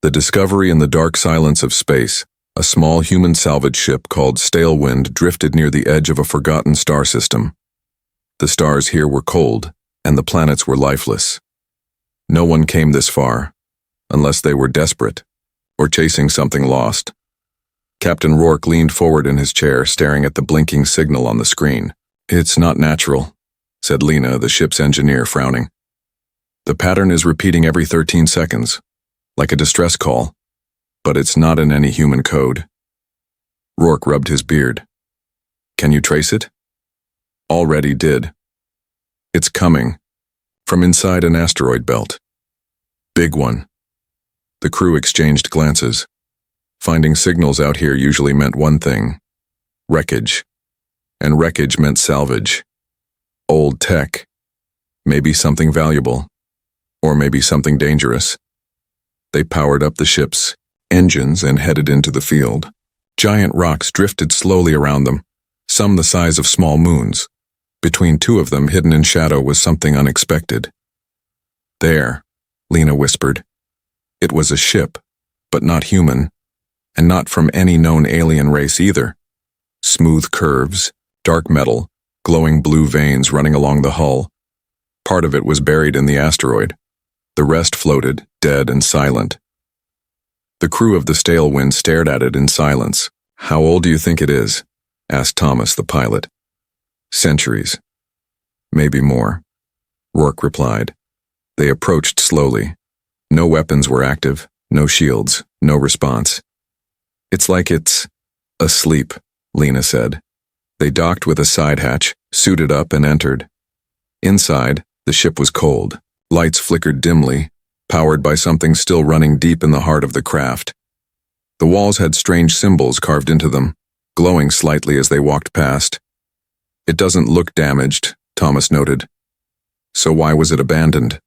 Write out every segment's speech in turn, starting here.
The discovery in the dark silence of space, a small human salvage ship called Stalewind drifted near the edge of a forgotten star system. The stars here were cold, and the planets were lifeless. No one came this far, unless they were desperate, or chasing something lost. Captain Rourke leaned forward in his chair, staring at the blinking signal on the screen. "It's not natural," said Lena, the ship's engineer, frowning. "The pattern is repeating every 13 seconds, like a distress call, but it's not in any human code." Rourke rubbed his beard. "Can you trace it?" "Already did. It's coming, from inside an asteroid belt. Big one." The crew exchanged glances. Finding signals out here usually meant one thing: wreckage. And wreckage meant salvage. Old tech. Maybe something valuable. Or maybe something dangerous. They powered up the ship's engines and headed into the field. Giant rocks drifted slowly around them, some the size of small moons. Between two of them, hidden in shadow, was something unexpected. "There," Lena whispered. It was a ship, but not human, and not from any known alien race either. Smooth curves, dark metal, glowing blue veins running along the hull. Part of it was buried in the asteroid. The rest floated, dead and silent. The crew of the Stalewind stared at it in silence. "How old do you think it is?" asked Thomas, the pilot. "Centuries. Maybe more," Rourke replied. They approached slowly. No weapons were active, no shields, no response. "It's like it's asleep," Lena said. They docked with a side hatch, suited up, and entered. Inside, the ship was cold. Lights flickered dimly, powered by something still running deep in the heart of the craft. The walls had strange symbols carved into them, glowing slightly as they walked past. "It doesn't look damaged," Thomas noted. "So why was it abandoned?"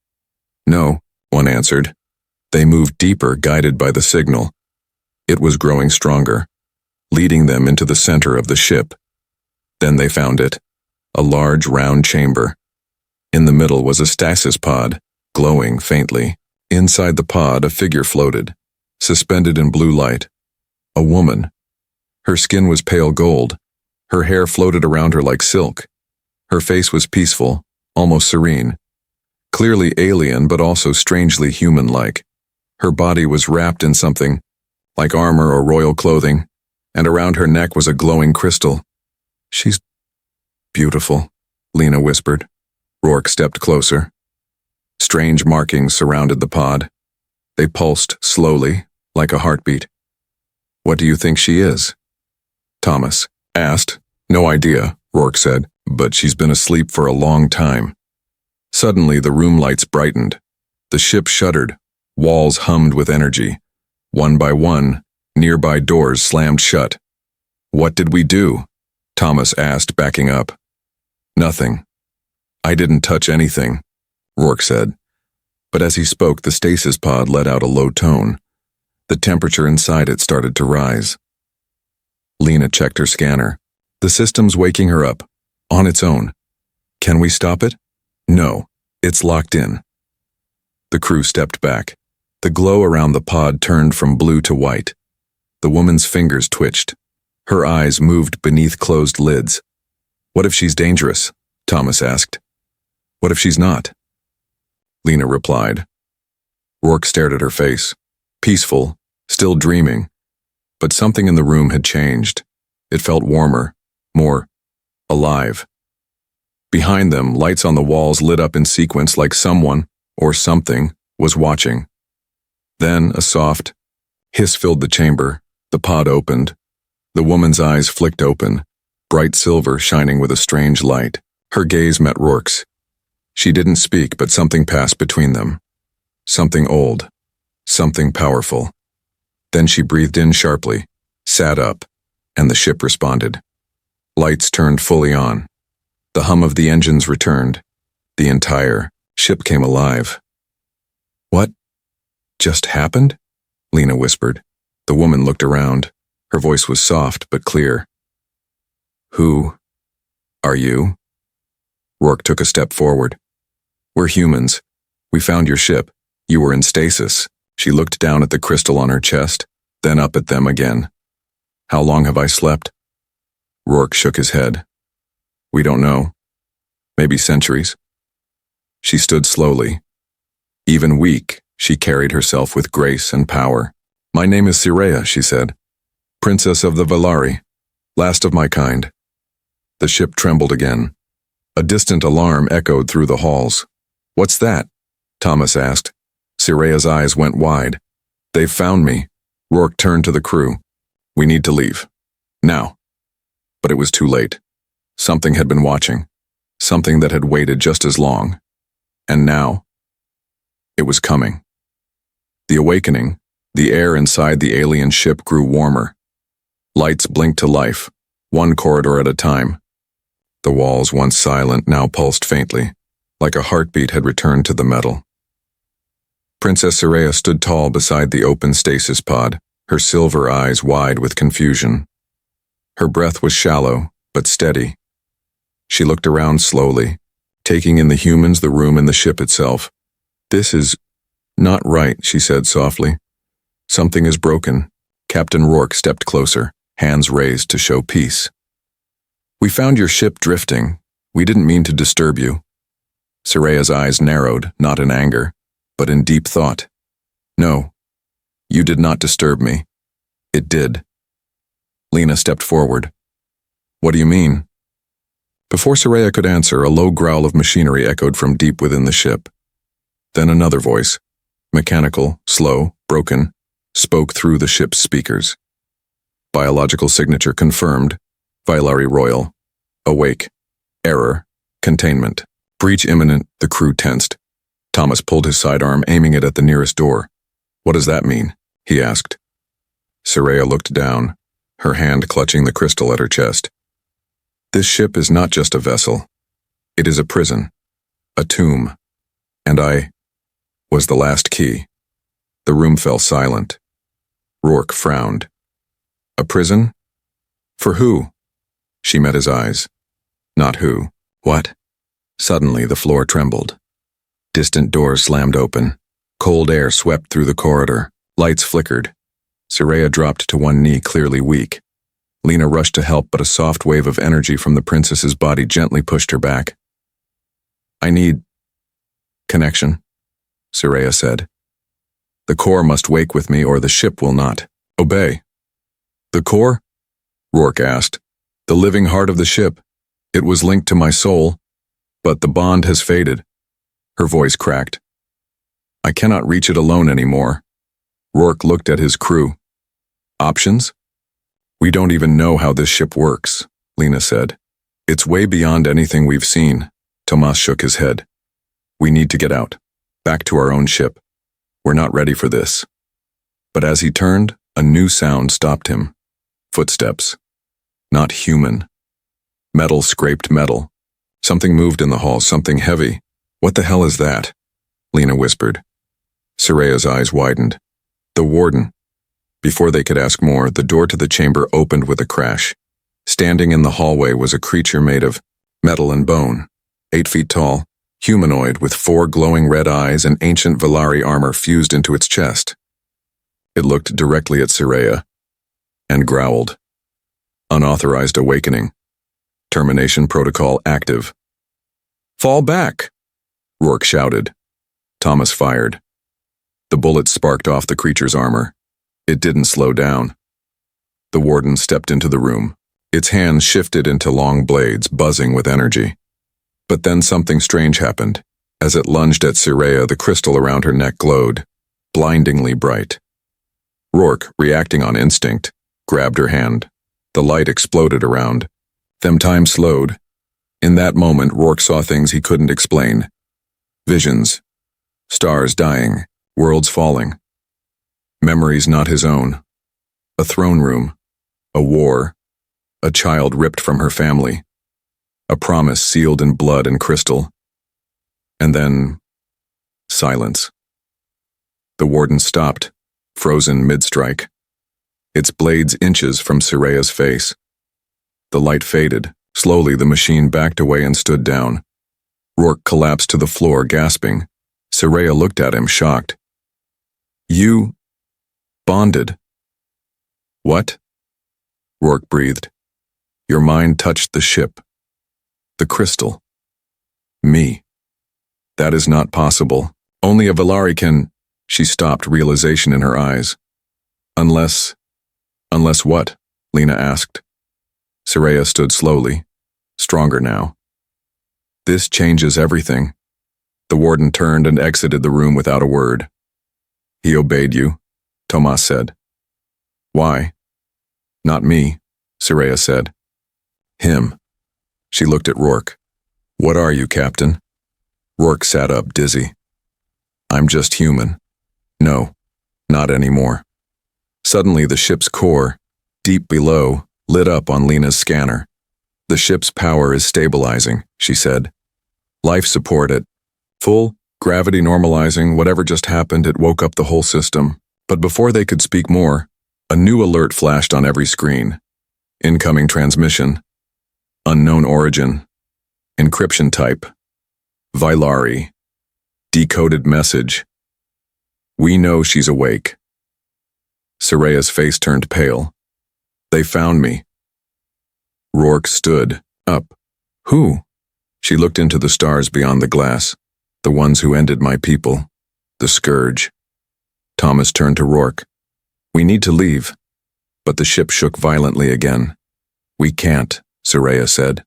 "No," one answered. They moved deeper, guided by the signal. It was growing stronger, leading them into the center of the ship. Then they found it, a large round chamber. In the middle was a stasis pod, glowing faintly. Inside the pod, a figure floated, suspended in blue light. A woman. Her skin was pale gold. Her hair floated around her like silk. Her face was peaceful, almost serene. Clearly alien, but also strangely human-like. Her body was wrapped in something, like armor or royal clothing, and around her neck was a glowing crystal. "She's beautiful," Lena whispered. Rourke stepped closer. Strange markings surrounded the pod. They pulsed slowly, like a heartbeat. "What do you think she is?" Thomas asked. "No idea," Rourke said, "but she's been asleep for a long time." Suddenly, the room lights brightened. The ship shuddered. Walls hummed with energy. One by one, nearby doors slammed shut. "What did we do?" Thomas asked, backing up. "Nothing. I didn't touch anything," Rourke said. But as he spoke, the stasis pod let out a low tone. The temperature inside it started to rise. Lena checked her scanner. "The system's waking her up, on its own. Can we stop it?" "No, it's locked in." The crew stepped back. The glow around the pod turned from blue to white. The woman's fingers twitched. Her eyes moved beneath closed lids. "What if she's dangerous?" Thomas asked. "What if she's not?" Lena replied. Rourke stared at her face. Peaceful, still dreaming. But something in the room had changed. It felt warmer, more alive. Behind them, lights on the walls lit up in sequence like someone, or something, was watching. Then a soft hiss filled the chamber. The pod opened. The woman's eyes flicked open, bright silver shining with a strange light. Her gaze met Rourke's. She didn't speak, but something passed between them. Something old. Something powerful. Then she breathed in sharply, sat up, and the ship responded. Lights turned fully on. The hum of the engines returned. The entire ship came alive. "What just happened?" Lena whispered. The woman looked around. Her voice was soft but clear. "Who are you?" Rourke took a step forward. "We're humans. We found your ship. You were in stasis. She looked down at the crystal on her chest, then up at them again. How long have I slept? Rourke shook his head. We don't know. Maybe centuries. She stood slowly. Even weak, she carried herself with grace and power. My name is Sirea, she said. Princess of the Valari, last of my kind. The ship trembled again. A distant alarm echoed through the halls. What's that? Thomas asked. Sirea's eyes went wide. They've found me. Rourke turned to the crew. We need to leave. Now. But it was too late. Something had been watching. Something that had waited just as long. And now, it was coming. The awakening, the air inside the alien ship grew warmer. Lights blinked to life, one corridor at a time. The walls, once silent, now pulsed faintly, like a heartbeat had returned to the metal. Princess Sirea stood tall beside the open stasis pod, her silver eyes wide with confusion. Her breath was shallow, but steady. She looked around slowly, taking in the humans, the room, and the ship itself. This is not right, she said softly. Something is broken. Captain Rourke stepped closer, hands raised to show peace. We found your ship drifting. We didn't mean to disturb you. Sirea's eyes narrowed, not in anger, but in deep thought. No, you did not disturb me. It did. Lena stepped forward. What do you mean? Before Sirea could answer, a low growl of machinery echoed from deep within the ship. Then another voice, mechanical, slow, broken, spoke through the ship's speakers. Biological signature confirmed. Valari Royal. Awake. Error. Containment. Breach imminent, the crew tensed. Thomas pulled his sidearm, aiming it at the nearest door. What does that mean? He asked. Sirea looked down, her hand clutching the crystal at her chest. This ship is not just a vessel. It is a prison. A tomb. And I was the last key. The room fell silent. Rourke frowned. A prison? For who? She met his eyes. Not who. What? Suddenly the floor trembled. Distant doors slammed open. Cold air swept through the corridor. Lights flickered. Sirea dropped to one knee, clearly weak. Lena rushed to help, but a soft wave of energy from the princess's body gently pushed her back. I need connection, Sirea said. The core must wake with me or the ship will not. Obey. The core? Rourke asked. The living heart of the ship. It was linked to my soul, but the bond has faded. Her voice cracked. I cannot reach it alone anymore. Rourke looked at his crew. Options? We don't even know how this ship works, Lena said. It's way beyond anything we've seen. Tomas shook his head. We need to get out. Back to our own ship. We're not ready for this. But as he turned, a new sound stopped him. Footsteps. Not human. Metal scraped metal. Something moved in the hall, something heavy. What the hell is that? Lena whispered. Sirea's eyes widened. The warden. Before they could ask more, the door to the chamber opened with a crash. Standing in the hallway was a creature made of metal and bone, 8 feet tall, humanoid with 4 glowing red eyes and ancient Valari armor fused into its chest. It looked directly at Sirea and growled. Unauthorized awakening. Termination protocol active. Fall back, Rourke shouted. Thomas fired. The bullet sparked off the creature's armor. It didn't slow down. The warden stepped into the room. Its hands shifted into long blades, buzzing with energy. But then something strange happened. As it lunged at Sirea, the crystal around her neck glowed, blindingly bright. Rourke, reacting on instinct, grabbed her hand. The light exploded around. Then time slowed. In that moment, Rourke saw things he couldn't explain. Visions. Stars dying. Worlds falling. Memories not his own. A throne room. A war. A child ripped from her family. A promise sealed in blood and crystal. And then, silence. The warden stopped, frozen mid-strike. Its blades inches from Sirea's face. The light faded. Slowly the machine backed away and stood down. Rourke collapsed to the floor, gasping. Sirea looked at him, shocked. You bonded. What? Rourke breathed. Your mind touched the ship. The crystal. Me. That is not possible. Only a Valari can. She stopped, realization in her eyes. Unless what? Lena asked. Soraya stood slowly, stronger now. This changes everything. The warden turned and exited the room without a word. He obeyed you, Tomas said. Why? Not me, Soraya said. Him. She looked at Rourke. What are you, Captain? Rourke sat up, dizzy. I'm just human. No, not anymore. Suddenly the ship's core, deep below, lit up on Lena's scanner. The ship's power is stabilizing, she said. Life support at full, gravity normalizing, whatever just happened, it woke up the whole system. But before they could speak more, a new alert flashed on every screen. Incoming transmission. Unknown origin. Encryption type. Vailari. Decoded message. We know she's awake. Soraya's face turned pale. They found me. Rourke stood up. Who? She looked into the stars beyond the glass, the ones who ended my people, the scourge. Thomas turned to Rourke. We need to leave. But the ship shook violently again. We can't, Soraya said.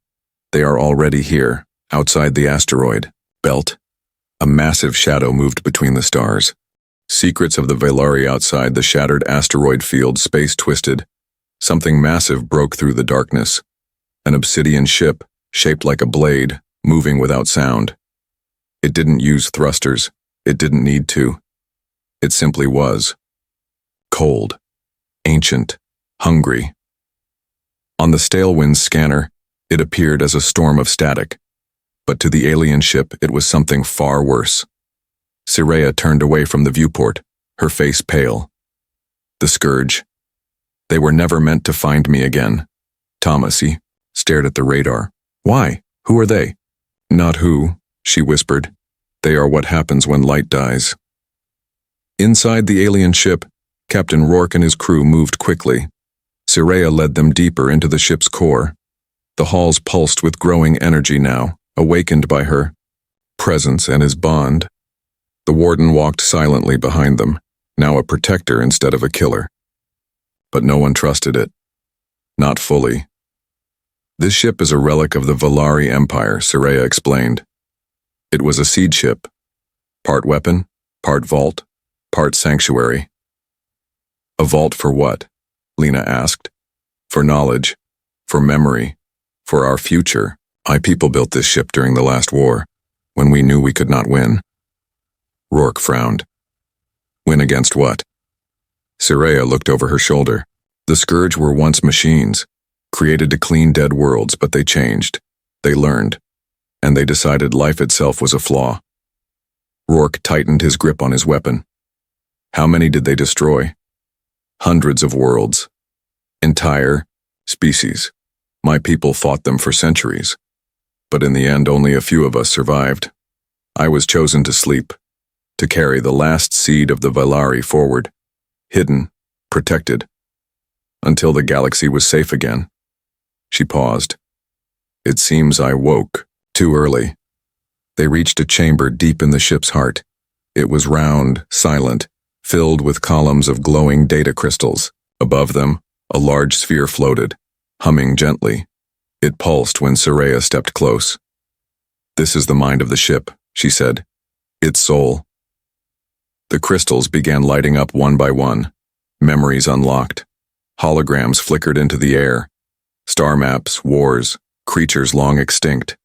They are already here, outside the asteroid belt. A massive shadow moved between the stars. Secrets of the Vailari outside the shattered asteroid field, space twisted. Something massive broke through the darkness. An obsidian ship, shaped like a blade, moving without sound. It didn't use thrusters. It didn't need to. It simply was. Cold. Ancient. Hungry. On the Stalewind's scanner, it appeared as a storm of static. But to the alien ship, it was something far worse. Soraya turned away from the viewport, her face pale. The scourge. They were never meant to find me again. He stared at the radar. Why? Who are they? Not who, she whispered. They are what happens when light dies. Inside the alien ship, Captain Rourke and his crew moved quickly. Soraya led them deeper into the ship's core. The halls pulsed with growing energy now, awakened by her presence and his bond. The warden walked silently behind them, now a protector instead of a killer. But no one trusted it. Not fully. This ship is a relic of the Valari Empire, Soraya explained. It was a seed ship. Part weapon, part vault, part sanctuary. A vault for what? Lena asked. For knowledge, for memory, for our future. My people built this ship during the last war, when we knew we could not win. Rourke frowned. Win against what? Soraya looked over her shoulder. The Scourge were once machines, created to clean dead worlds, but they changed. They learned. And they decided life itself was a flaw. Rourke tightened his grip on his weapon. How many did they destroy? Hundreds of worlds. Entire species. My people fought them for centuries. But in the end, only a few of us survived. I was chosen to sleep, to carry the last seed of the Vailari forward, hidden, protected, until the galaxy was safe again. She paused. It seems I woke too early. They reached a chamber deep in the ship's heart. It was round, silent, filled with columns of glowing data crystals. Above them, a large sphere floated, humming gently. It pulsed when Soraya stepped close. This is the mind of the ship, she said. Its soul. The crystals began lighting up one by one. Memories unlocked. Holograms flickered into the air. Star maps, wars, creatures long extinct.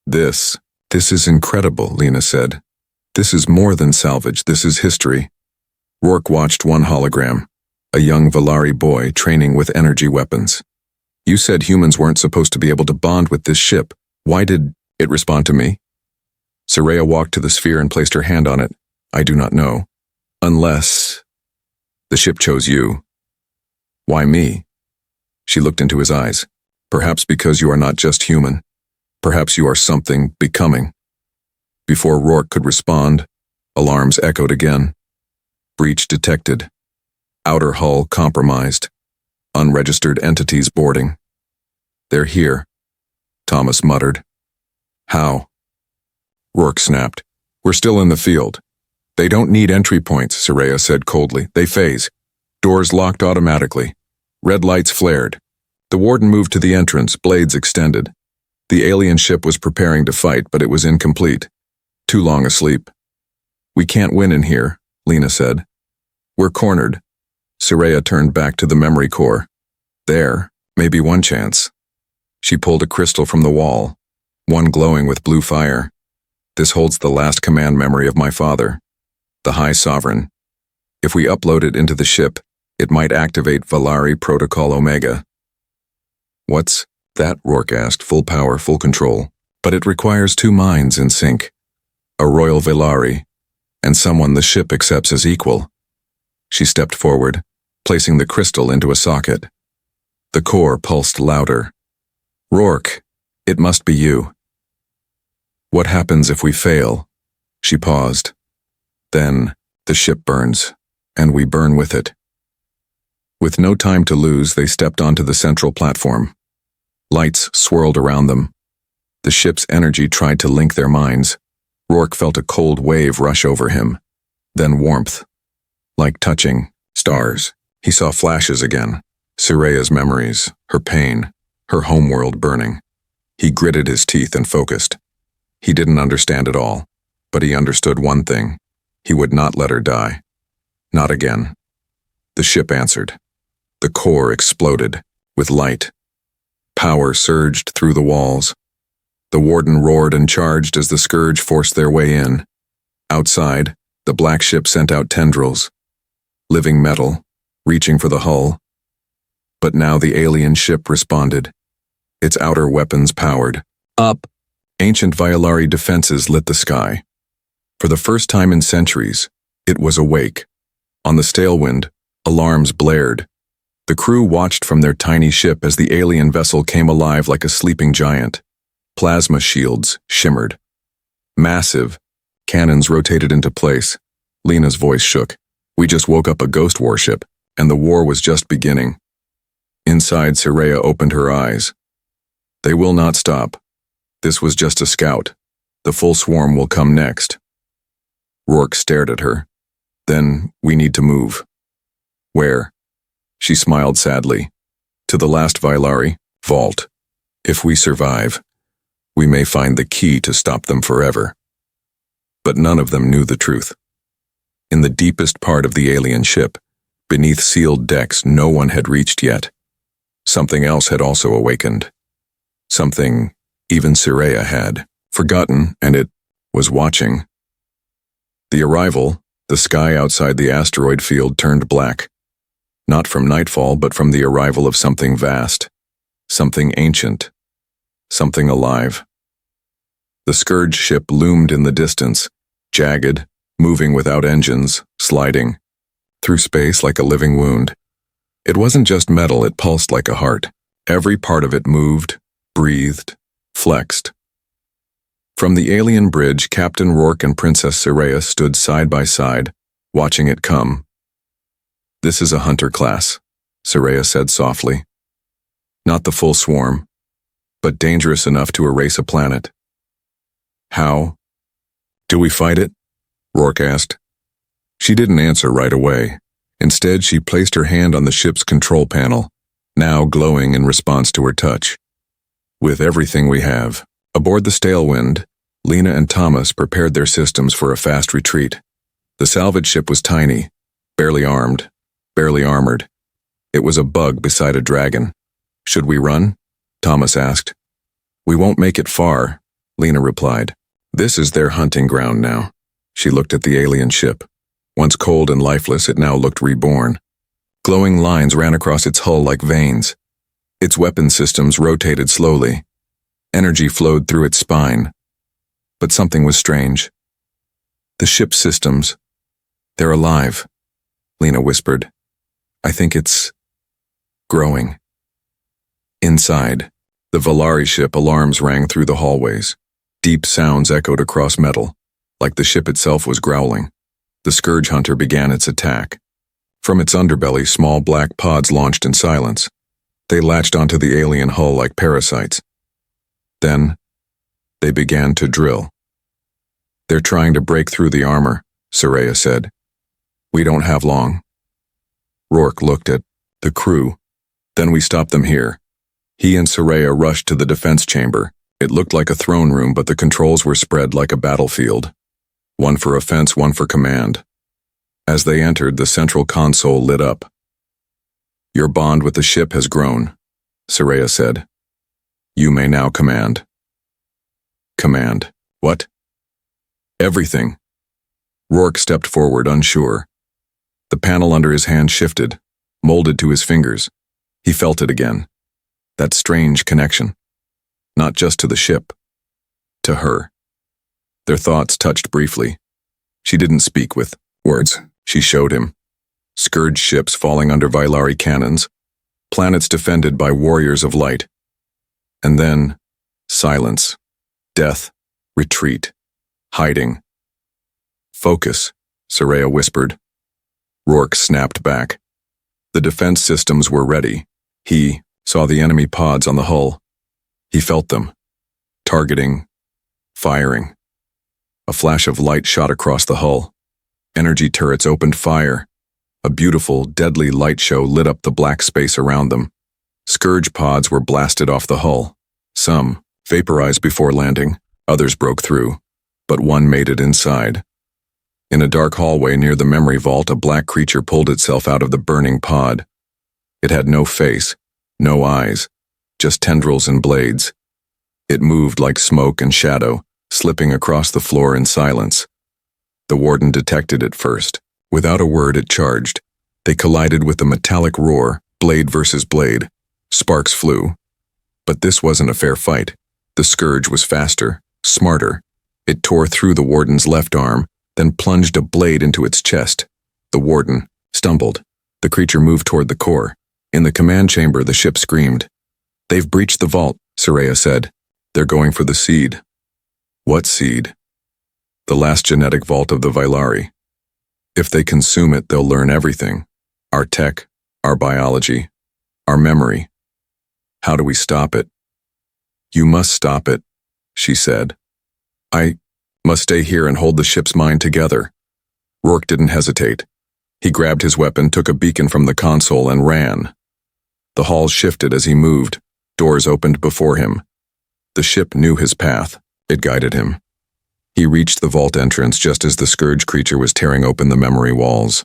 This is incredible, Lena said. This is more than salvage, this is history. Rourke watched one hologram, a young Valari boy training with energy weapons. You said humans weren't supposed to be able to bond with this ship. Why did it respond to me? Soraya walked to the sphere and placed her hand on it. I do not know. Unless the ship chose you. Why me? She looked into his eyes. Perhaps because you are not just human. Perhaps you are something becoming. Before Rourke could respond, alarms echoed again. Breach detected. Outer hull compromised. Unregistered entities boarding. They're here, Thomas muttered. How? Rourke snapped. We're still in the field. They don't need entry points, Soraya said coldly. They phase. Doors locked automatically. Red lights flared. The warden moved to the entrance, blades extended. The alien ship was preparing to fight, but it was incomplete. Too long asleep. We can't win in here, Lena said. We're cornered. Soraya turned back to the memory core. There, maybe one chance. She pulled a crystal from the wall, one glowing with blue fire. This holds the last command memory of my father, the High Sovereign. If we upload it into the ship, it might activate Valari Protocol Omega. What's that? Rourke asked. Full power, full control. But it requires two minds in sync. A Royal Valari, and someone the ship accepts as equal. She stepped forward, placing the crystal into a socket. The core pulsed louder. Rourke, it must be you. What happens if we fail? She paused. Then, the ship burns, and we burn with it. With no time to lose, they stepped onto the central platform. Lights swirled around them. The ship's energy tried to link their minds. Rourke felt a cold wave rush over him. Then warmth. Like touching stars. He saw flashes again. Soraya's memories, her pain, her homeworld burning. He gritted his teeth and focused. He didn't understand it all, but he understood one thing. He would not let her die. Not again. The ship answered. The core exploded, with light. Power surged through the walls. The warden roared and charged as the scourge forced their way in. Outside, the black ship sent out tendrils. Living metal, reaching for the hull. But now the alien ship responded. Its outer weapons powered. Up! Ancient Violari defenses lit the sky. For the first time in centuries, it was awake. On the Stalewind, alarms blared. The crew watched from their tiny ship as the alien vessel came alive like a sleeping giant. Plasma shields shimmered. Massive. Cannons rotated into place. Lena's voice shook. We just woke up a ghost warship, and the war was just beginning. Inside, Soraya opened her eyes. They will not stop. This was just a scout. The full swarm will come next. Rourke stared at her. Then, we need to move. Where? She smiled sadly. To the last Vailari, vault. If we survive, we may find the key to stop them forever. But none of them knew the truth. In the deepest part of the alien ship, beneath sealed decks no one had reached yet, something else had also awakened. Something even Soraya had forgotten, and it was watching. The arrival, the sky outside the asteroid field turned black. Not from nightfall, but from the arrival of something vast, something ancient, something alive. The Scourge ship loomed in the distance, jagged, moving without engines, sliding through space like a living wound. It wasn't just metal, it pulsed like a heart. Every part of it moved, breathed, flexed. From the alien bridge, Captain Rourke and Princess Soraya stood side by side, watching it come. This is a hunter class, Soraya said softly. Not the full swarm, but dangerous enough to erase a planet. How? Do we fight it? Rourke asked. She didn't answer right away. Instead, she placed her hand on the ship's control panel, now glowing in response to her touch. With everything we have, aboard the Stalewind, Lena and Thomas prepared their systems for a fast retreat. The salvage ship was tiny, barely armed, barely armored. It was a bug beside a dragon. Should we run? Thomas asked. We won't make it far, Lena replied. This is their hunting ground now. She looked at the alien ship. Once cold and lifeless, it now looked reborn. Glowing lines ran across its hull like veins. Its weapon systems rotated slowly. Energy flowed through its spine. But something was strange. The ship's systems, they're alive, Lena whispered. I think it's growing. Inside, the Valari ship alarms rang through the hallways. Deep sounds echoed across metal, like the ship itself was growling. The scourge hunter began its attack. From its underbelly, small black pods launched in silence. They latched onto the alien hull like parasites. Then, they began to drill. "They're trying to break through the armor," Soraya said. "We don't have long." Rourke looked at the crew. "Then we stop them here." He and Soraya rushed to the defense chamber. It looked like a throne room, but the controls were spread like a battlefield. One for offense, one for command. As they entered, the central console lit up. "Your bond with the ship has grown," Soraya said. "You may now command." "Command? What?" "Everything." Rourke stepped forward, unsure. The panel under his hand shifted, molded to his fingers. He felt it again. That strange connection. Not just to the ship. To her. Their thoughts touched briefly. She didn't speak with words. She showed him. Scourge ships falling under Vailari cannons. Planets defended by warriors of light. And then, silence. Death. Retreat. Hiding. "Focus," Soraya whispered. Rourke snapped back. The defense systems were ready. He saw the enemy pods on the hull. He felt them. Targeting. Firing. A flash of light shot across the hull. Energy turrets opened fire. A beautiful, deadly light show lit up the black space around them. Scourge pods were blasted off the hull. Some vaporized before landing, others broke through, but one made it inside. In a dark hallway near the memory vault, a black creature pulled itself out of the burning pod. It had no face, no eyes, just tendrils and blades. It moved like smoke and shadow, slipping across the floor in silence. The warden detected it first. Without a word, it charged. They collided with a metallic roar, blade versus blade. Sparks flew. But this wasn't a fair fight. The scourge was faster, smarter. It tore through the warden's left arm, then plunged a blade into its chest. The warden stumbled. The creature moved toward the core. In the command chamber, the ship screamed. "They've breached the vault," Soraya said. "They're going for the seed." "What seed?" "The last genetic vault of the Vailari. If they consume it, they'll learn everything. Our tech, our biology, our memory. How do we stop it?" "You must stop it," she said. "I must stay here and hold the ship's mind together." Rourke didn't hesitate. He grabbed his weapon, took a beacon from the console, and ran. The hall shifted as he moved. Doors opened before him. The ship knew his path. It guided him. He reached the vault entrance just as the scourge creature was tearing open the memory walls.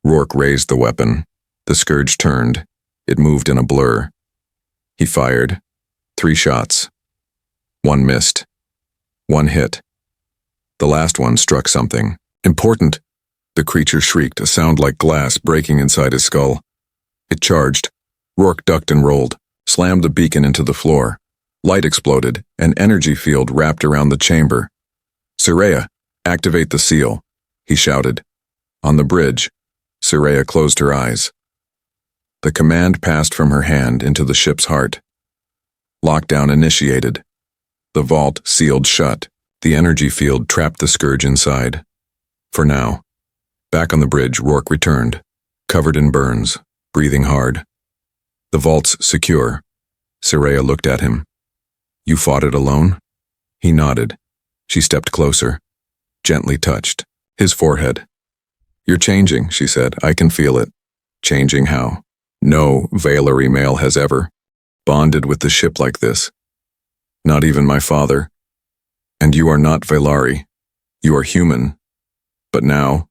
Rourke raised the weapon. The scourge turned. It moved in a blur. He fired. 3 shots. 1 missed. 1 hit. The last one struck something. "Important!" The creature shrieked, a sound like glass breaking inside his skull. It charged. Rourke ducked and rolled, slammed the beacon into the floor. Light exploded, an energy field wrapped around the chamber. "Soraya, activate the seal," he shouted. On the bridge, Soraya closed her eyes. The command passed from her hand into the ship's heart. Lockdown initiated. The vault sealed shut. The energy field trapped the scourge inside. For now. Back on the bridge, Rourke returned, covered in burns, breathing hard. "The vault's secure." Soraya looked at him. "You fought it alone?" He nodded. She stepped closer, gently touched his forehead. "You're changing," she said. "I can feel it." "Changing how?" "No Vailari male has ever bonded with the ship like this. Not even my father. And you are not Vailari. You are human. But now,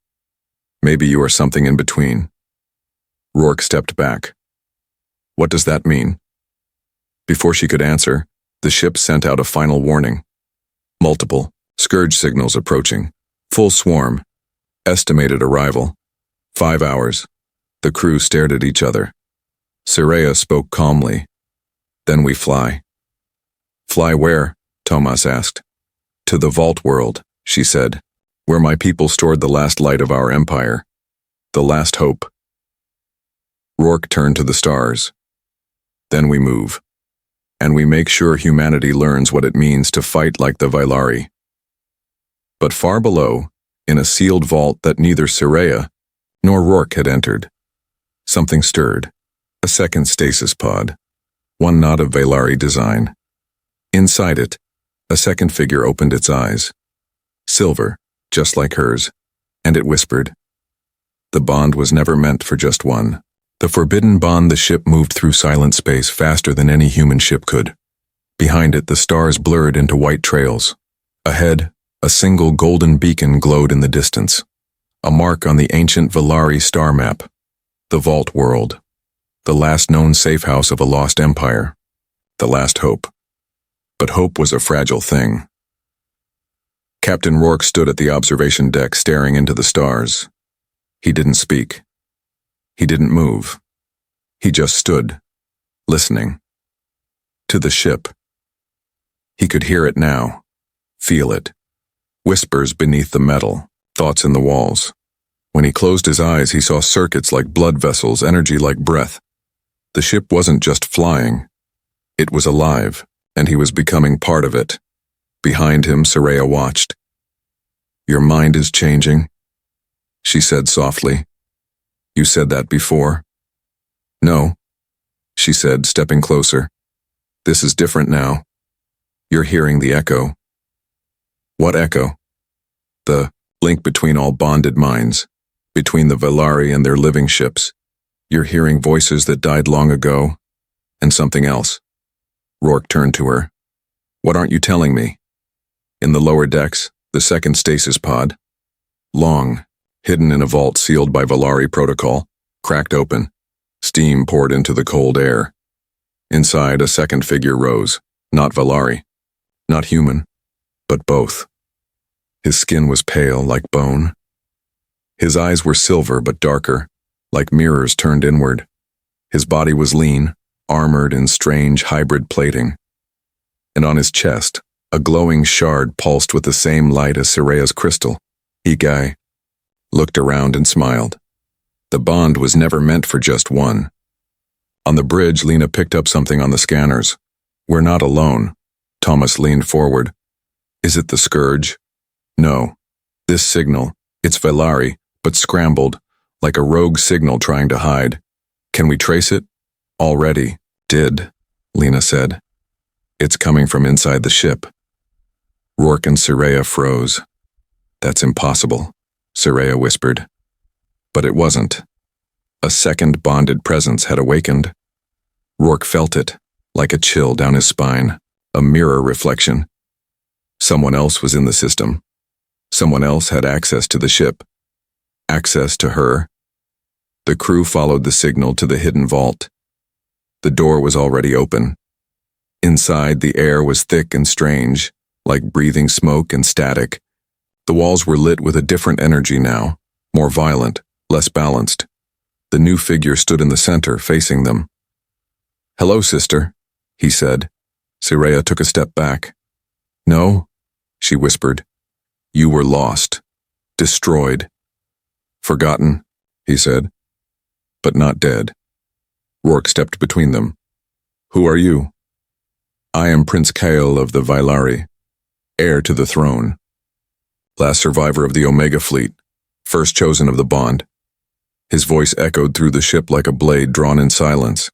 maybe you are something in between." Rourke stepped back. "What does that mean?" Before she could answer, the ship sent out a final warning. Multiple scourge signals approaching. Full swarm. Estimated arrival. 5 hours. The crew stared at each other. Soraya spoke calmly. "Then we fly." "Fly where?" Tomas asked. "To the vault world," she said, "where my people stored the last light of our empire. The last hope." Rourke turned to the stars. "Then we move. And we make sure humanity learns what it means to fight like the Vailari." But far below, in a sealed vault that neither Siraya nor Rourke had entered. Something stirred. A second stasis pod, one not of Valari design. Inside it, a second figure opened its eyes. Silver, just like hers, and it whispered. The bond was never meant for just one. The forbidden bond. The ship moved through silent space faster than any human ship could. Behind it, the stars blurred into white trails. Ahead, a single golden beacon glowed in the distance, a mark on the ancient Valari star map. The Vault World, the last known safe house of a lost empire, the last hope. But hope was a fragile thing. Captain Rourke stood at the observation deck staring into the stars. He didn't speak. He didn't move. He just stood, listening. To the ship. He could hear it now, feel it. Whispers beneath the metal, thoughts in the walls. When he closed his eyes, he saw circuits like blood vessels, energy like breath. The ship wasn't just flying. It was alive, and he was becoming part of it. Behind him, Siraya watched. "Your mind is changing," she said softly. "You said that before." "No," she said, stepping closer. "This is different now. You're hearing the echo." "What echo?" "The link between all bonded minds, between the Valari and their living ships. You're hearing voices that died long ago, and something else." Rourke turned to her. "What aren't you telling me?" "In the lower decks, the second stasis pod. Long, hidden in a vault sealed by Valari protocol, cracked open. Steam poured into the cold air. Inside, a second figure rose, not Valari, not human, but both. His skin was pale like bone. His eyes were silver but darker, like mirrors turned inward. His body was lean, armored in strange hybrid plating. And on his chest, a glowing shard pulsed with the same light as Siraya's crystal. Igai looked around and smiled. The bond was never meant for just one. On the bridge, Lena picked up something on the scanners. "We're not alone." Thomas leaned forward. "Is it the Scourge?" "No. This signal, it's Valari, but scrambled, like a rogue signal trying to hide. Can we trace it?" "Already did," Lena said. "It's coming from inside the ship." Rourke and Siraya froze. "That's impossible," Siraya whispered. But it wasn't. A second bonded presence had awakened. Rourke felt it, like a chill down his spine, a mirror reflection. Someone else was in the system. Someone else had access to the ship. Access to her. The crew followed the signal to the hidden vault. The door was already open. Inside, the air was thick and strange, like breathing smoke and static. The walls were lit with a different energy now, more violent, less balanced. The new figure stood in the center, facing them. "Hello, sister," he said. Siraya took a step back. "No," she whispered. "You were lost. Destroyed. Forgotten," he said. "But not dead." Rourke stepped between them. "Who are you?" "I am Prince Kael of the Valari, heir to the throne. Last survivor of the Omega fleet, first chosen of the bond." His voice echoed through the ship like a blade drawn in silence.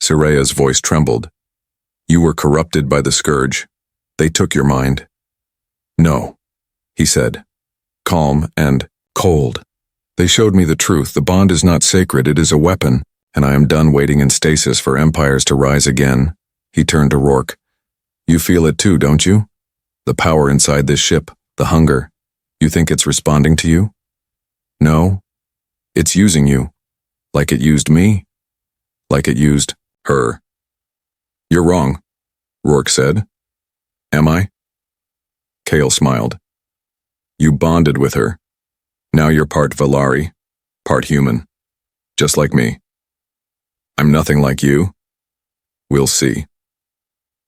Siraya's voice trembled. "You were corrupted by the Scourge. They took your mind." "No," he said, calm and cold. "They showed me the truth. The bond is not sacred, it is a weapon, and I am done waiting in stasis for empires to rise again." He turned to Rourke. "You feel it too, don't you? The power inside this ship, the hunger. You think it's responding to you?" "No. It's using you. Like it used me. Like it used her." "You're wrong," Rourke said. "Am I?" Kael smiled. "You bonded with her. Now you're part Valari, part human. Just like me. I'm nothing like you. We'll see."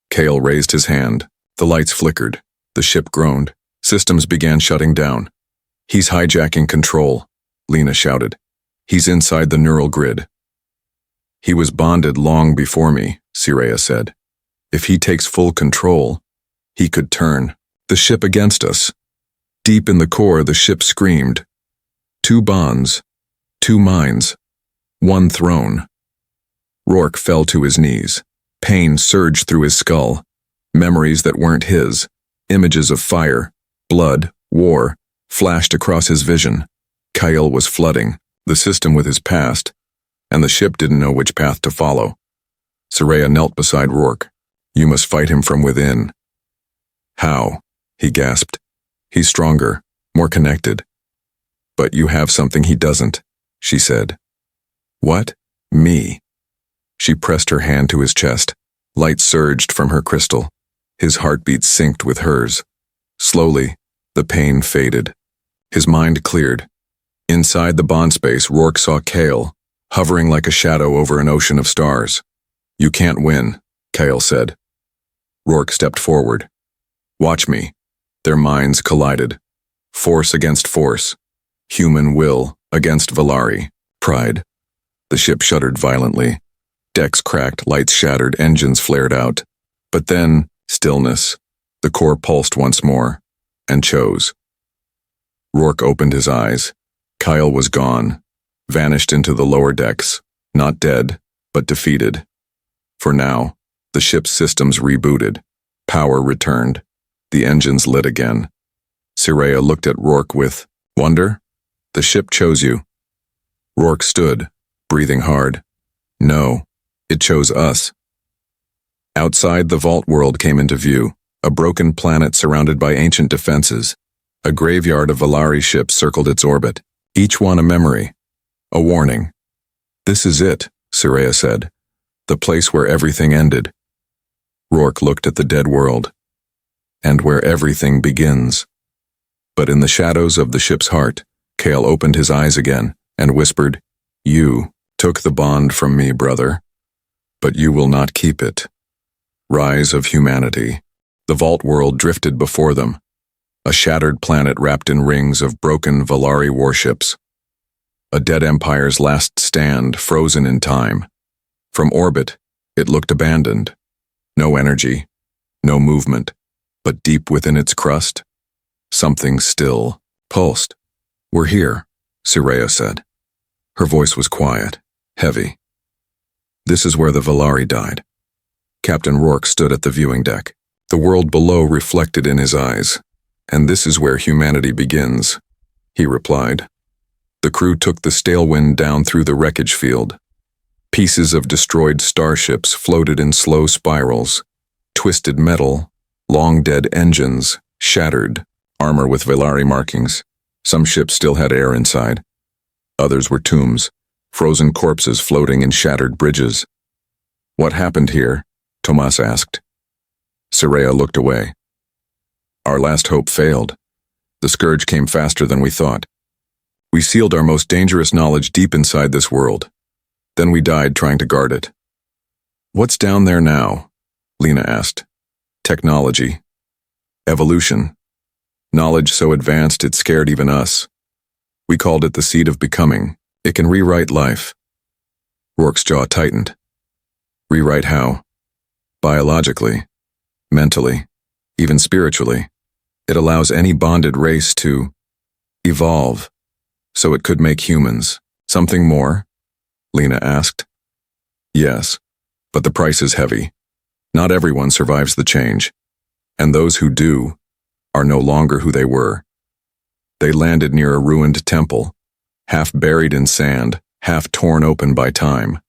Kael raised his hand. The lights flickered. The ship groaned. Systems began shutting down. "He's hijacking control," Lena shouted. "He's inside the neural grid." "He was bonded long before me," Siraya said. "If he takes full control, he could turn the ship against us. Deep in the core, the ship screamed. 2 bonds, 2 minds, 1 throne. Rourke fell to his knees. Pain surged through his skull. Memories that weren't his, images of fire, blood, war, flashed across his vision. Kyle was flooding the system with his past, and the ship didn't know which path to follow. Soraya knelt beside Rourke. You must fight him from within. How? He gasped. He's stronger, more connected. But you have something he doesn't, she said. What? Me. She pressed her hand to his chest. Light surged from her crystal. His heartbeat synced with hers. Slowly, the pain faded. His mind cleared. Inside the bond space, Rourke saw Kale, hovering like a shadow over an ocean of stars. You can't win, Kale said. Rourke stepped forward. Watch me. Their minds collided. Force against force. Human will against Valari. Pride. The ship shuddered violently. Decks cracked, lights shattered, engines flared out. But then, stillness. The core pulsed once more, and chose. Rourke opened his eyes. Kyle was gone, vanished into the lower decks, not dead, but defeated. For now, the ship's systems rebooted. Power returned. The engines lit again. Soraya looked at Rourke with wonder. The ship chose you. Rourke stood, breathing hard. No, it chose us. Outside, the vault world came into view, a broken planet surrounded by ancient defenses. A graveyard of Valari ships circled its orbit, each one a memory, a warning. This is it, Soraya said, the place where everything ended. Rourke looked at the dead world, and where everything begins. But in the shadows of the ship's heart, Kale opened his eyes again and whispered, You took the bond from me, brother, but you will not keep it. Rise of humanity. The vault world drifted before them, a shattered planet wrapped in rings of broken Valari warships. A dead empire's last stand, frozen in time. From orbit, it looked abandoned. No energy, no movement, but deep within its crust, something still pulsed. We're here, Soraya said. Her voice was quiet, heavy. This is where the Valari died. Captain Rourke stood at the viewing deck. The world below reflected in his eyes. And this is where humanity begins, he replied. The crew took the stale wind down through the wreckage field. Pieces of destroyed starships floated in slow spirals. Twisted metal, long-dead engines, shattered, armor with Valari markings. Some ships still had air inside. Others were tombs, frozen corpses floating in shattered bridges. What happened here? Tomas asked. Soraya looked away. Our last hope failed. The scourge came faster than we thought. We sealed our most dangerous knowledge deep inside this world. Then we died trying to guard it. What's down there now? Lena asked. Technology. Evolution. Knowledge so advanced it scared even us. We called it the seed of becoming. It can rewrite life. Rourke's jaw tightened. Rewrite how? Biologically, mentally, even spiritually. It allows any bonded race to evolve, so it could make humans. Something more? Lena asked. Yes, but the price is heavy. Not everyone survives the change, and those who do are no longer who they were. They landed near a ruined temple, half buried in sand, half torn open by time.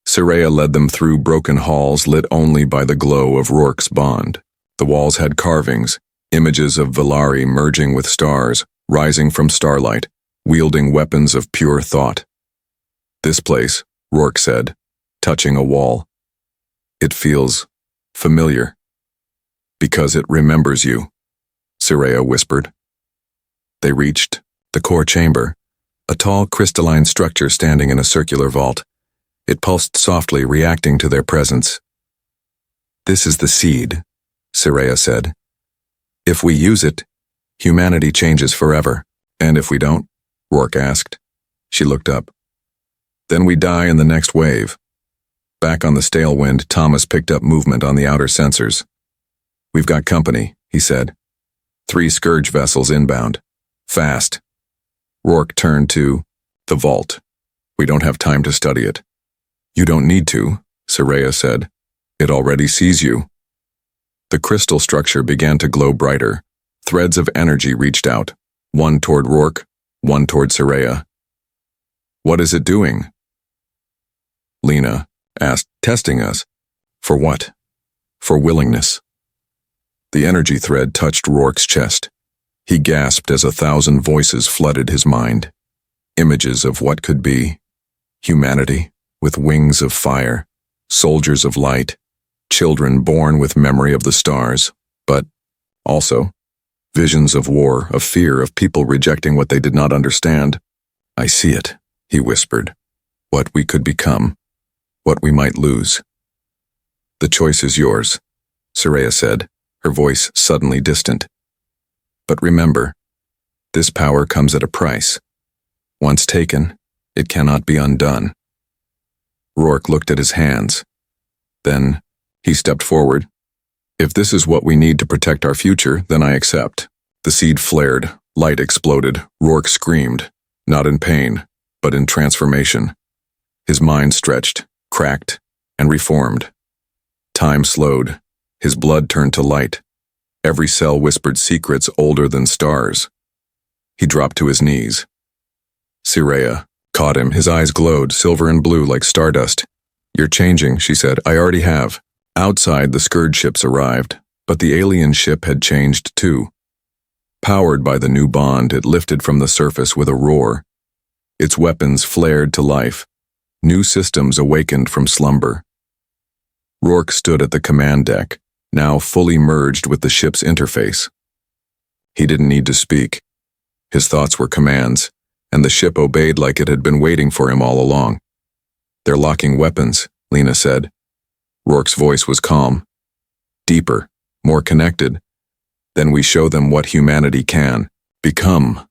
Soraya led them through broken halls lit only by the glow of Rourke's bond. The walls had carvings, images of Valari merging with stars, rising from starlight, wielding weapons of pure thought. This place, Rourke said, touching a wall. It feels familiar. Because it remembers you, Soraya whispered. They reached the core chamber, a tall crystalline structure standing in a circular vault. It pulsed softly, reacting to their presence. This is the seed, Soraya said. If we use it, humanity changes forever. And if we don't? Rourke asked. She looked up. Then we die in the next wave. Back on the stale wind, Thomas picked up movement on the outer sensors. We've got company, he said. 3 Scourge vessels inbound. Fast. Rourke turned to the vault. We don't have time to study it. You don't need to, Soraya said. It already sees you. The crystal structure began to glow brighter. Threads of energy reached out, one toward Rourke, one toward Soraya. What is it doing? Lena asked, testing us. For what? For willingness. The energy thread touched Rourke's chest. He gasped as 1,000 voices flooded his mind. Images of what could be. Humanity, with wings of fire, soldiers of light, children born with memory of the stars, but also visions of war, of fear, of people rejecting what they did not understand. I see it, he whispered. What we could become, what we might lose. The choice is yours, Soraya said, her voice suddenly distant. But remember, this power comes at a price. Once taken, it cannot be undone. Rourke looked at his hands. Then, he stepped forward. If this is what we need to protect our future, then I accept. The seed flared, light exploded, Rourke screamed, not in pain, but in transformation. His mind stretched, cracked, and reformed. Time slowed. His blood turned to light. Every cell whispered secrets older than stars. He dropped to his knees. Soraya caught him. His eyes glowed, silver and blue like stardust. You're changing, she said. I already have. Outside, the Scourge ships arrived, but the alien ship had changed too. Powered by the new bond, it lifted from the surface with a roar. Its weapons flared to life. New systems awakened from slumber. Rourke stood at the command deck, now fully merged with the ship's interface. He didn't need to speak. His thoughts were commands, and the ship obeyed like it had been waiting for him all along. They're locking weapons, Lena said. Rourke's voice was calm. Deeper, more connected. Then we show them what humanity can become.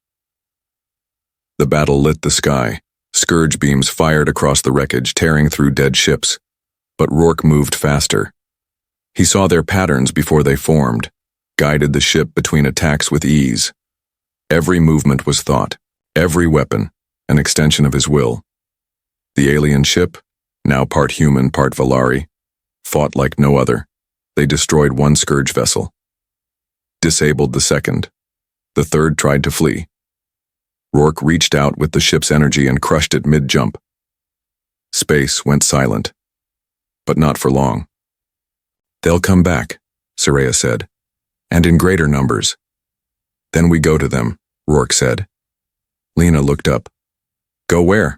The battle lit the sky. Scourge beams fired across the wreckage, tearing through dead ships. But Rourke moved faster. He saw their patterns before they formed, guided the ship between attacks with ease. Every movement was thought, every weapon, an extension of his will. The alien ship, now part human, part Valari, fought like no other. They destroyed one Scourge vessel. Disabled the second. The third tried to flee. Rourke reached out with the ship's energy and crushed it mid-jump. Space went silent. But not for long. They'll come back, Soraya said, and in greater numbers. Then we go to them, Rourke said. Lena looked up. Go where?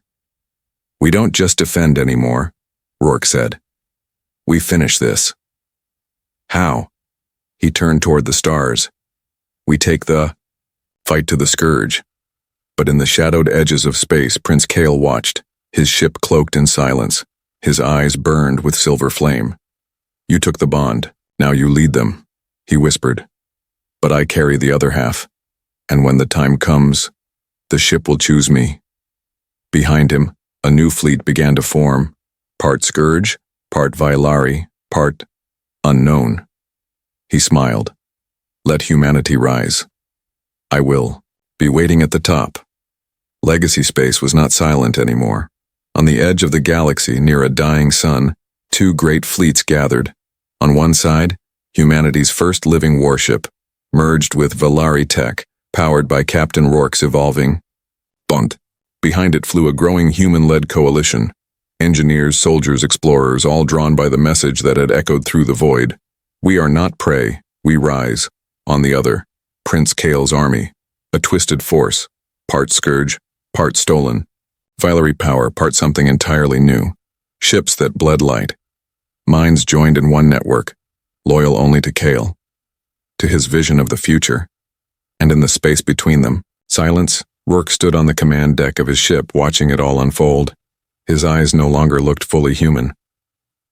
We don't just defend anymore, Rourke said. We finish this. How? He turned toward the stars. We take the fight to the Scourge. But in the shadowed edges of space, Prince Kale watched, his ship cloaked in silence. His eyes burned with silver flame. You took the bond, now you lead them, he whispered. But I carry the other half, and when the time comes, the ship will choose me. Behind him, a new fleet began to form, part Scourge, part Vailari, part unknown. He smiled. Let humanity rise. I will be waiting at the top. Legacy space was not silent anymore. On the edge of the galaxy, near a dying sun, 2 great fleets gathered. On one side, humanity's first living warship, merged with Valari tech, powered by Captain Rourke's evolving Bond. Behind it flew a growing human-led coalition. Engineers, soldiers, explorers, all drawn by the message that had echoed through the void. We are not prey, we rise. On the other, Prince Kale's army, a twisted force, part Scourge, part stolen. Valari power, part something entirely new. Ships that bled light. Minds joined in one network, loyal only to Kale, to his vision of the future. And in the space between them, silence, Rourke stood on the command deck of his ship, watching it all unfold. His eyes no longer looked fully human.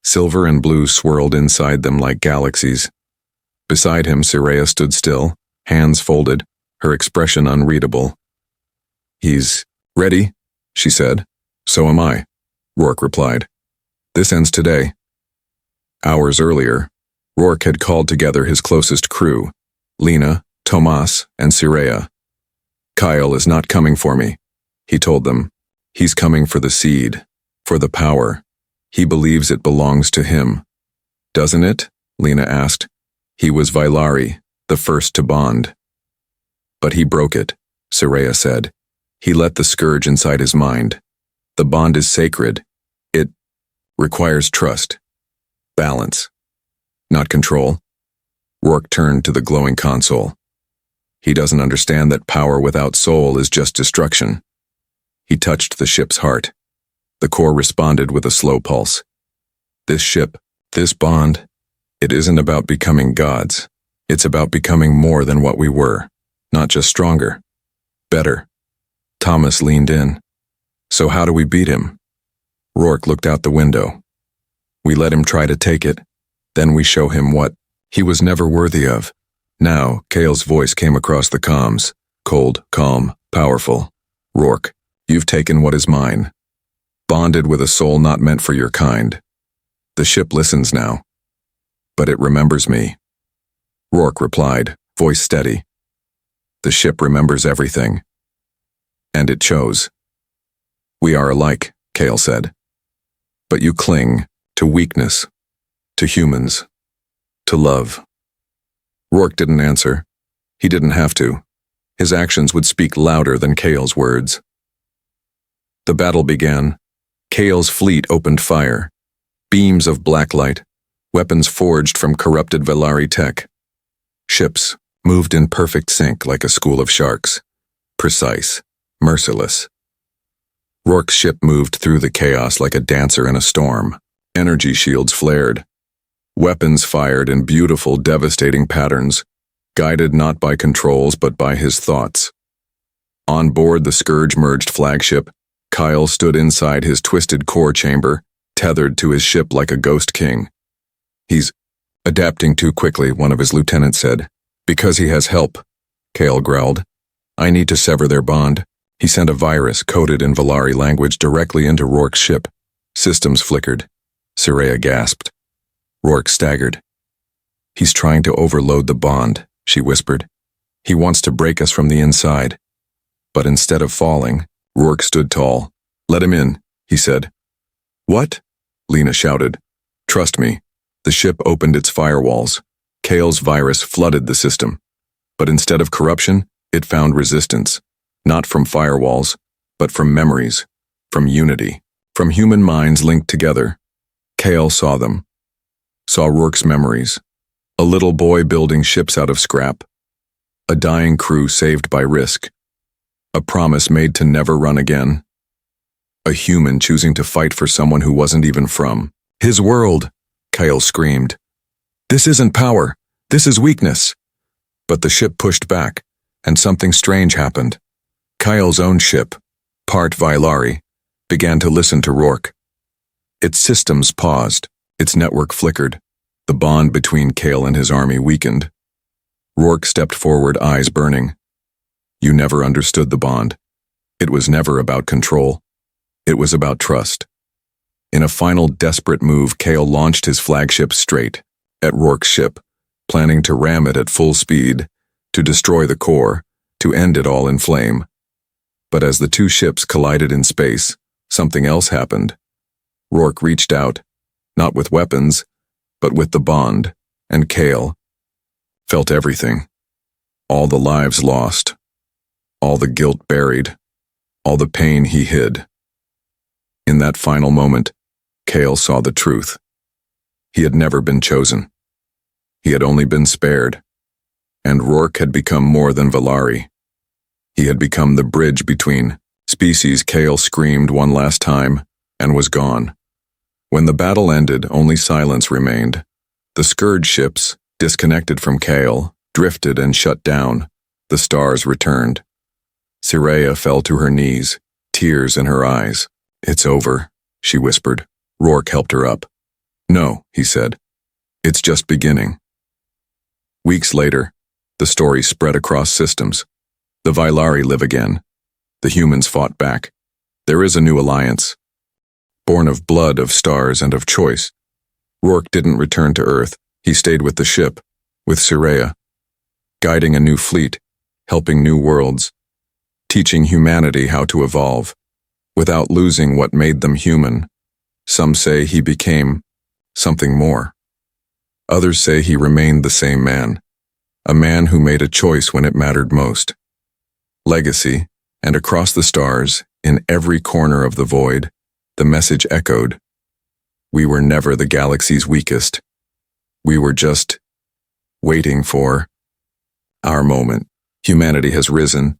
Silver and blue swirled inside them like galaxies. Beside him, Soraya stood still, hands folded, her expression unreadable. He's ready, she said. So am I, Rourke replied. This ends today. Hours earlier, Rourke had called together his closest crew, Lena, Tomas and Sirea. Kyle is not coming for me, he told them. He's coming for the seed, for the power. He believes it belongs to him. Doesn't it? Lena asked. He was Vailari, the first to bond. But he broke it, Sirea said. He let the scourge inside his mind. The bond is sacred. It requires trust, balance, not control. Rourke turned to the glowing console. He doesn't understand that power without soul is just destruction. He touched the ship's heart. The core responded with a slow pulse. This ship, this bond, it isn't about becoming gods. It's about becoming more than what we were, not just stronger, better. Thomas leaned in. So how do we beat him? Rourke looked out the window. We let him try to take it, then we show him what he was never worthy of. Now, Cale's voice came across the comms, cold, calm, powerful. Rourke, you've taken what is mine. Bonded with a soul not meant for your kind. The ship listens now. But it remembers me. Rourke replied, voice steady. The ship remembers everything. And it chose. We are alike, Cale said. But you cling to weakness, to humans, to love. Rourke didn't answer. He didn't have to. His actions would speak louder than Cale's words. The battle began. Cale's fleet opened fire. Beams of black light, weapons forged from corrupted Vailari tech. Ships moved in perfect sync like a school of sharks. Precise, merciless. Rourke's ship moved through the chaos like a dancer in a storm. Energy shields flared. Weapons fired in beautiful, devastating patterns, guided not by controls but by his thoughts. On board the Scourge-merged flagship, Kyle stood inside his twisted core chamber, tethered to his ship like a ghost king. He's adapting too quickly, one of his lieutenants said. Because he has help, Cale growled. I need to sever their bond. He sent a virus coded in Vailari language directly into Rourke's ship. Systems flickered. Sirea gasped. Rourke staggered. He's trying to overload the bond, she whispered. He wants to break us from the inside. But instead of falling, Rourke stood tall. Let him in, he said. What? Lena shouted. Trust me. The ship opened its firewalls. Cale's virus flooded the system. But instead of corruption, it found resistance. Not from firewalls, but from memories, from unity, from human minds linked together. Cale saw them. Saw Rourke's memories. A little boy building ships out of scrap. A dying crew saved by risk. A promise made to never run again. A human choosing to fight for someone who wasn't even from his world, Cale screamed. This isn't power. This is weakness. But the ship pushed back, and something strange happened. Kyle's own ship, part Vailari, began to listen to Rourke. Its systems paused. Its network flickered. The bond between Cale and his army weakened. Rourke stepped forward, eyes burning. You never understood the bond. It was never about control. It was about trust. In a final desperate move, Cale launched his flagship straight at Rourke's ship, planning to ram it at full speed, to destroy the core, to end it all in flame. But as the two ships collided in space, something else happened. Rourke reached out, not with weapons, but with the bond, and Cale felt everything. All the lives lost, all the guilt buried, all the pain he hid. In that final moment, Cale saw the truth. He had never been chosen. He had only been spared. And Rourke had become more than Vailari. He had become the bridge between species. Cale screamed one last time and was gone. When the battle ended, only silence remained. The Scourge ships, disconnected from Cale, drifted and shut down. The stars returned. Sirea fell to her knees, tears in her eyes. It's over, she whispered. Rourke helped her up. No, he said. It's just beginning. Weeks later, the story spread across systems. The Vailari live again. The humans fought back. There is a new alliance. Born of blood, of stars, and of choice. Rourke didn't return to Earth. He stayed with the ship, with Sirea. guiding a new fleet, helping new worlds, teaching humanity how to evolve, without losing what made them human. Some say he became something more. Others say he remained the same man, a man who made a choice when it mattered most. Legacy, and across the stars, in every corner of the void, the message echoed. We were never the galaxy's weakest. We were just waiting for our moment. Humanity has risen,